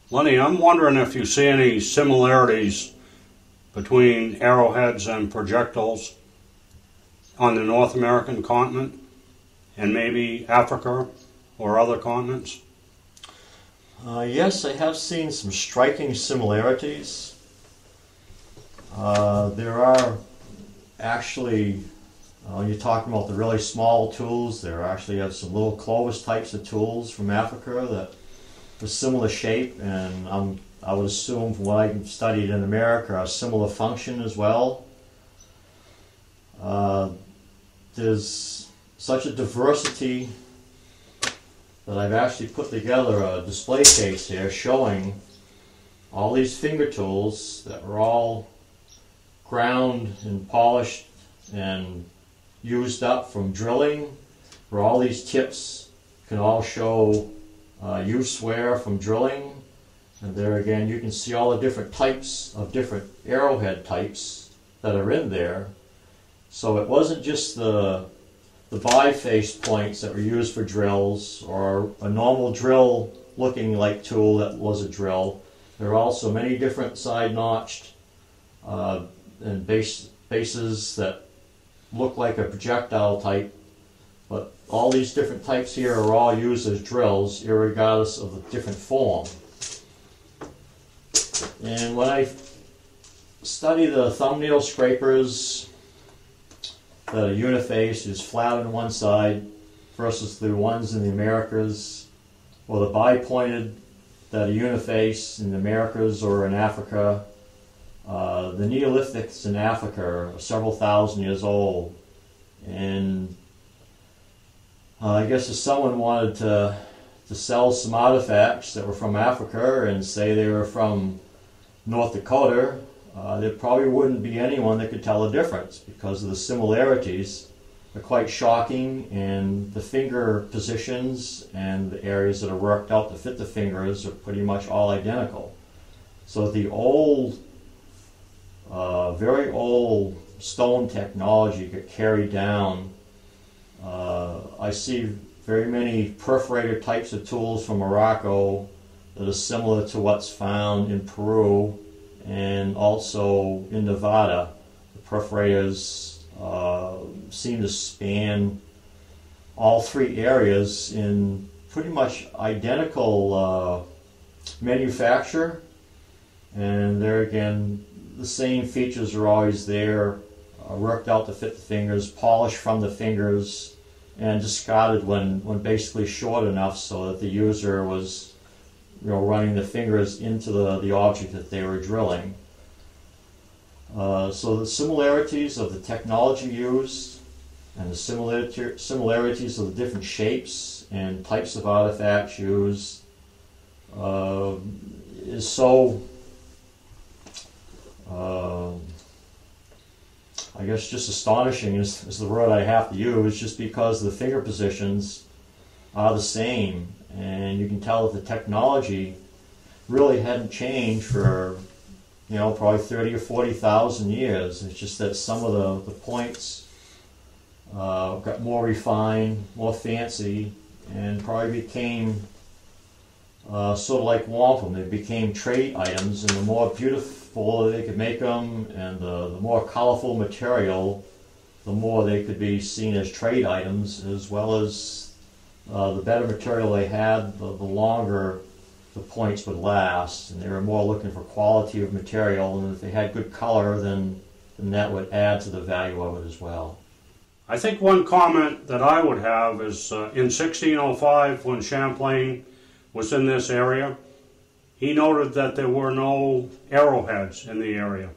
Lenny, I'm wondering if you see any similarities between arrowheads and projectiles on the North American continent and maybe Africa or other continents? Yes, I have seen some striking similarities. There are actually, you're talking about the really small tools, there actually have some little Clovis types of tools from Africa that are similar shape, and I would assume from what I've studied in America are similar function as well. There's such a diversity that I've actually put together a display case here showing all these finger tools that were all ground and polished and used up from drilling, where all these tips can all show use wear from drilling. And there again you can see all the different types of different arrowhead types that are in there. So it wasn't just the biface points that were used for drills or a normal drill looking like tool that was a drill. There are also many different side notched and bases that look like a projectile type, but all these different types here are all used as drills irregardless of the different form. And when I study the thumbnail scrapers that a uniface is flat on one side versus the ones in the Americas, or the bi-pointed that a uniface in the Americas or in Africa, the Neolithics in Africa are several thousand years old. And I guess if someone wanted to sell some artifacts that were from Africa and say they were from North Dakota, there probably wouldn't be anyone that could tell the difference because of the similarities are quite shocking, and the finger positions and the areas that are worked out to fit the fingers are pretty much all identical. So the old, very old stone technology got carried down. I see very many perforator types of tools from Morocco that are similar to what's found in Peru and also in Nevada. The perforators seem to span all three areas in pretty much identical manufacture, and there again the same features are always there, worked out to fit the fingers, polished from the fingers, and discarded when basically short enough so that the user was running the fingers into the object that they were drilling. So the similarities of the technology used and the similarities of the different shapes and types of artifacts used is so, I guess just astonishing is the word I have to use, just because the finger positions are the same. And you can tell that the technology really hadn't changed for, probably 30 or 40,000 years. It's just that some of the points got more refined, more fancy, and probably became sort of like wampum. They became trade items, and the more beautiful they could make them and the more colorful material, the more they could be seen as trade items, as well as the better material they had, the longer the points would last, and they were more looking for quality of material, and if they had good color, then that would add to the value of it as well. I think one comment that I would have is in 1605, when Champlain was in this area, he noted that there were no arrowheads in the area.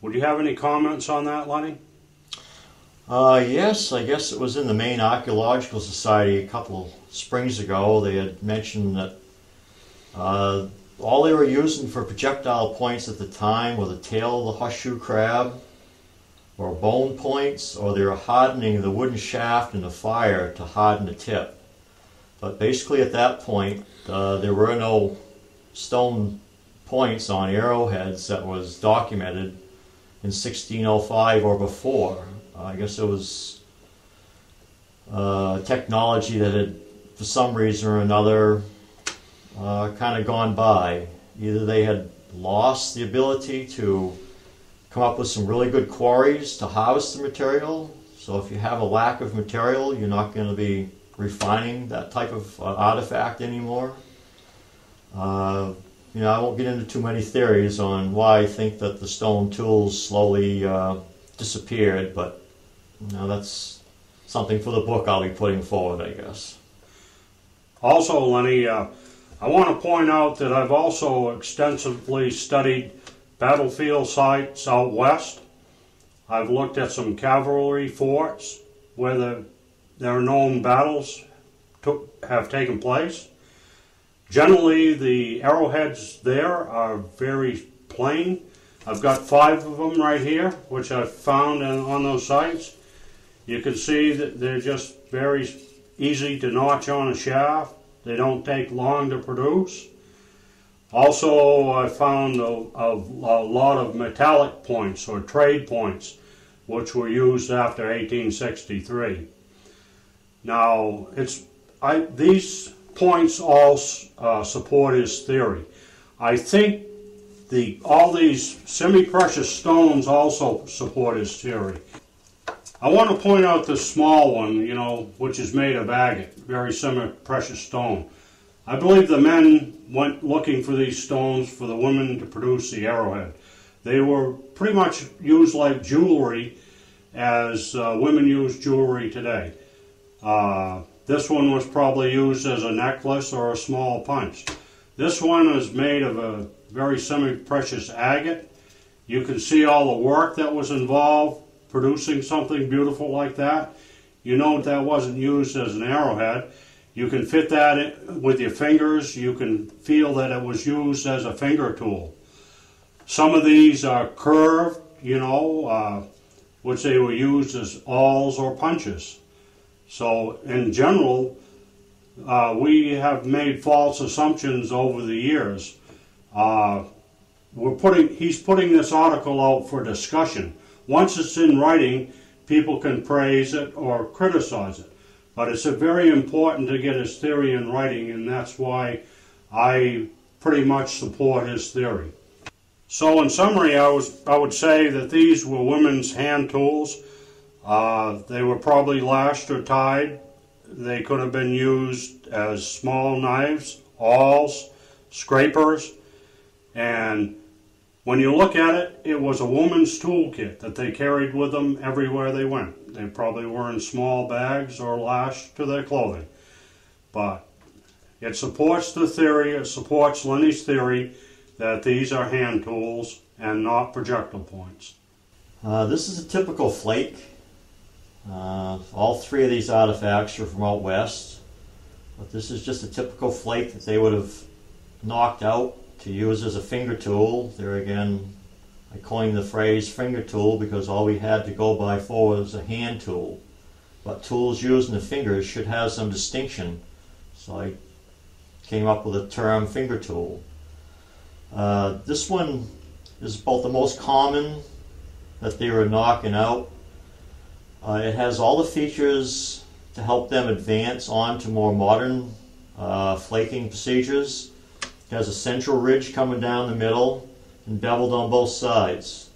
Would you have any comments on that, Lenny? Yes, I guess it was in the Maine Archaeological Society a couple springs ago. They had mentioned that all they were using for projectile points at the time were the tail of the horseshoe crab, or bone points, or they were hardening the wooden shaft in the fire to harden the tip. But basically at that point, there were no stone points on arrowheads that was documented in 1605 or before. I guess it was technology that had, for some reason or another, kind of gone by. Either they had lost the ability to come up with some really good quarries to harvest the material. So if you have a lack of material, you're not going to be refining that type of artifact anymore. You know, I won't get into too many theories on why I think that the stone tools slowly disappeared, but you know, that's something for the book I'll be putting forward, I guess. Also, Lenny, I want to point out that I've also extensively studied battlefield sites out west. I've looked at some cavalry forts where there are known battles have taken place. Generally, the arrowheads there are very plain. I've got 5 of them right here, which I've found on those sites. You can see that they're just very easy to notch on a shaft. They don't take long to produce. Also, I found a lot of metallic points or trade points, which were used after 1863. Now, these points all support his theory. I think all these semi-precious stones also support his theory. I want to point out this small one, you know, which is made of agate, very semi-precious stone. I believe the men went looking for these stones for the women to produce the arrowhead. They were pretty much used like jewelry as women use jewelry today. This one was probably used as a necklace or a small punch. This one is made of a very semi-precious agate. You can see all the work that was involved producing something beautiful like that. You know that wasn't used as an arrowhead. You can fit that in with your fingers. You can feel that it was used as a finger tool. Some of these are curved, you know, which they were used as awls or punches. So in general, we have made false assumptions over the years. He's putting this article out for discussion. Once it's in writing, people can praise it or criticize it. But it's very important to get his theory in writing, and that's why I pretty much support his theory. So in summary, I would say that these were women's hand tools. They were probably lashed or tied. They could have been used as small knives, awls, scrapers, and when you look at it, it was a woman's toolkit that they carried with them everywhere they went. They probably were in small bags or lashed to their clothing. But it supports the theory, it supports Lenny's theory that these are hand tools and not projectile points. This is a typical flake. All 3 of these artifacts are from out west. But this is just a typical flake that they would have knocked out to use as a finger tool. There again, I coined the phrase finger tool because all we had to go by for was a hand tool. But tools used in the fingers should have some distinction. So I came up with the term finger tool. This one is about the most common that they were knocking out. It has all the features to help them advance on to more modern flaking procedures. It has a central ridge coming down the middle and beveled on both sides.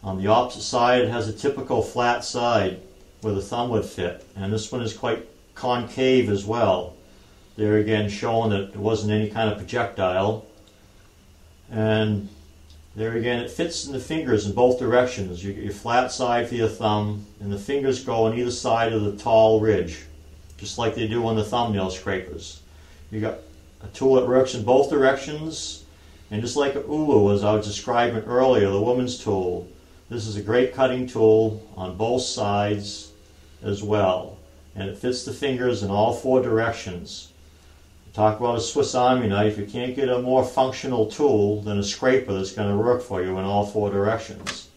On the opposite side, it has a typical flat side where the thumb would fit, and this one is quite concave as well. There again showing that it wasn't any kind of projectile. And there again, it fits in the fingers in both directions. You get your flat side for your thumb, and the fingers go on either side of the tall ridge, just like they do on the thumbnail scrapers. You got a tool that works in both directions, and just like a ulu, as I was describing earlier, the woman's tool, this is a great cutting tool on both sides as well, and it fits the fingers in all 4 directions. Talk about a Swiss Army knife. You can't get a more functional tool than a scraper that's going to work for you in all 4 directions.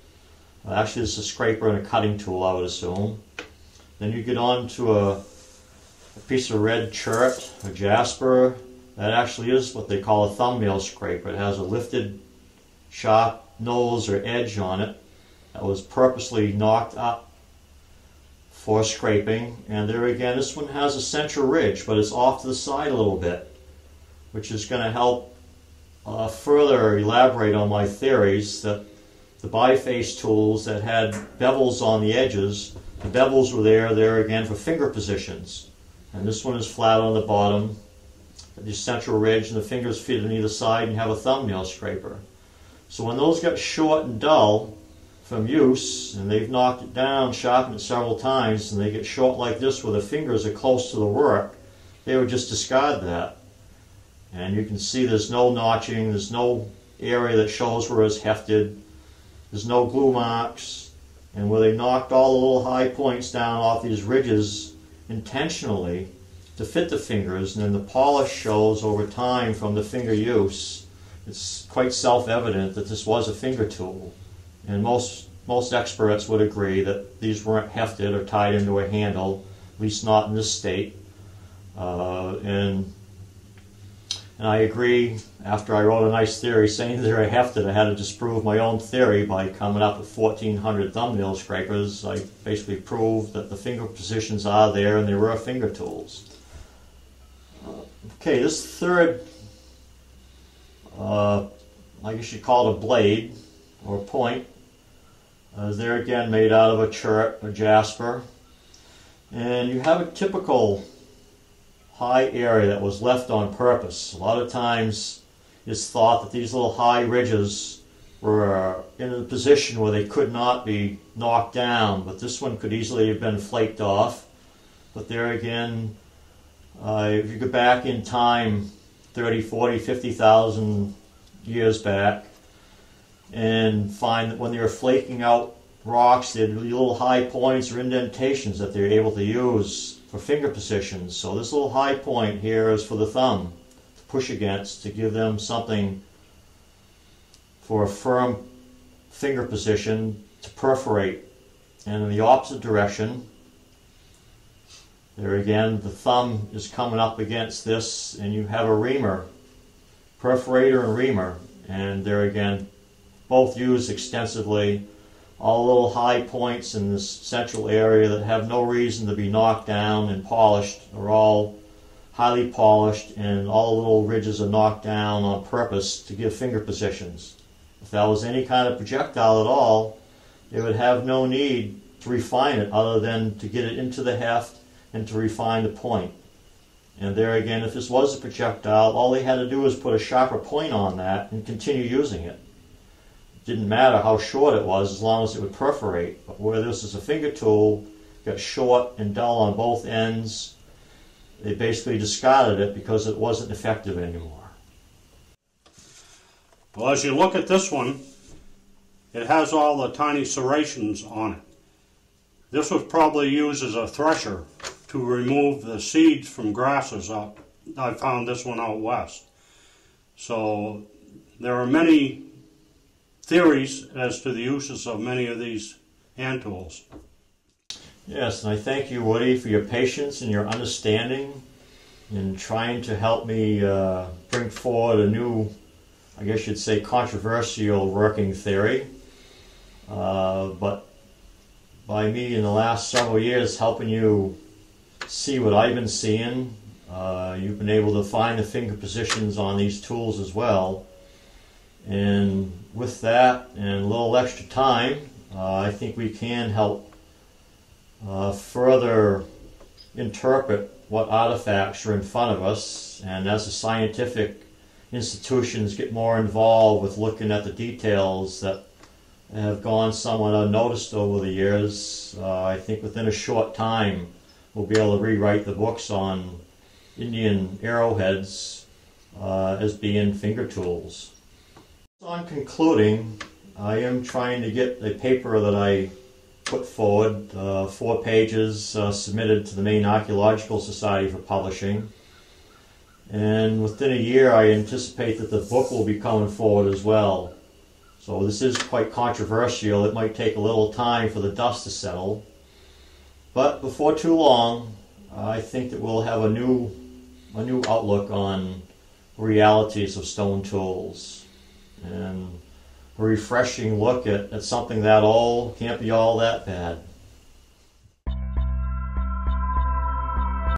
Actually, this is a scraper and a cutting tool, I would assume. Then you get on to a piece of red chert, a jasper. That actually is what they call a thumbnail scraper. It has a lifted, sharp nose or edge on it that was purposely knocked up for scraping. And there again, this one has a central ridge, but it's off to the side a little bit, which is going to help further elaborate on my theories that the biface tools that had bevels on the edges, the bevels were there again for finger positions. And this one is flat on the bottom, the central ridge, and the fingers fit on either side, and you have a thumbnail scraper. So when those got short and dull from use, and they've knocked it down, sharpened it several times, and they get short like this where the fingers are close to the work, they would just discard that. And you can see there's no notching, there's no area that shows where it's hefted, there's no glue marks, and where they knocked all the little high points down off these ridges intentionally to fit the fingers, and then the polish shows over time from the finger use. It's quite self-evident that this was a finger tool, and most experts would agree that these weren't hefted or tied into a handle, at least not in this state. And I agree, after I wrote a nice theory saying they were hefted, I had to disprove my own theory by coming up with 1,400 thumbnail scrapers. I basically proved that the finger positions are there and they were finger tools. Okay, this third, I guess you call it a blade or a point, is there again made out of a chert or jasper. And you have a typical high area that was left on purpose. A lot of times it's thought that these little high ridges were in a position where they could not be knocked down, but this one could easily have been flaked off. But there again, if you go back in time 30, 40, 50,000 years back and find that when they were flaking out rocks, they had little high points or indentations that they were able to use for finger positions. So this little high point here is for the thumb to push against to give them something for a firm finger position to perforate. And in the opposite direction, there again, the thumb is coming up against this, and you have a reamer, perforator and reamer, and there again, both used extensively. All little high points in this central area that have no reason to be knocked down and polished are all highly polished, and all the little ridges are knocked down on purpose to give finger positions. If that was any kind of projectile at all, they would have no need to refine it other than to get it into the heft and to refine the point. And there again, if this was a projectile, all they had to do was put a sharper point on that and continue using it. Didn't matter how short it was as long as it would perforate. But where this is a finger tool, got short and dull on both ends, they basically discarded it because it wasn't effective anymore. Well, as you look at this one, it has all the tiny serrations on it. This was probably used as a thresher to remove the seeds from grasses out. I found this one out west. So there are many theories as to the uses of many of these hand tools. Yes, and I thank you, Woody, for your patience and your understanding in trying to help me bring forward a new, I guess you'd say, controversial working theory. But by me in the last several years helping you see what I've been seeing, you've been able to find the finger positions on these tools as well. And with that and a little extra time, I think we can help further interpret what artifacts are in front of us. And as the scientific institutions get more involved with looking at the details that have gone somewhat unnoticed over the years, I think within a short time we'll be able to rewrite the books on Indian arrowheads as being finger tools. On concluding, I am trying to get a paper that I put forward, 4 pages submitted to the Maine Archaeological Society for publishing. And within a year I anticipate that the book will be coming forward as well. So this is quite controversial. It might take a little time for the dust to settle. But before too long, I think that we'll have a new outlook on realities of stone tools. And a refreshing look at something that old can't be all that bad.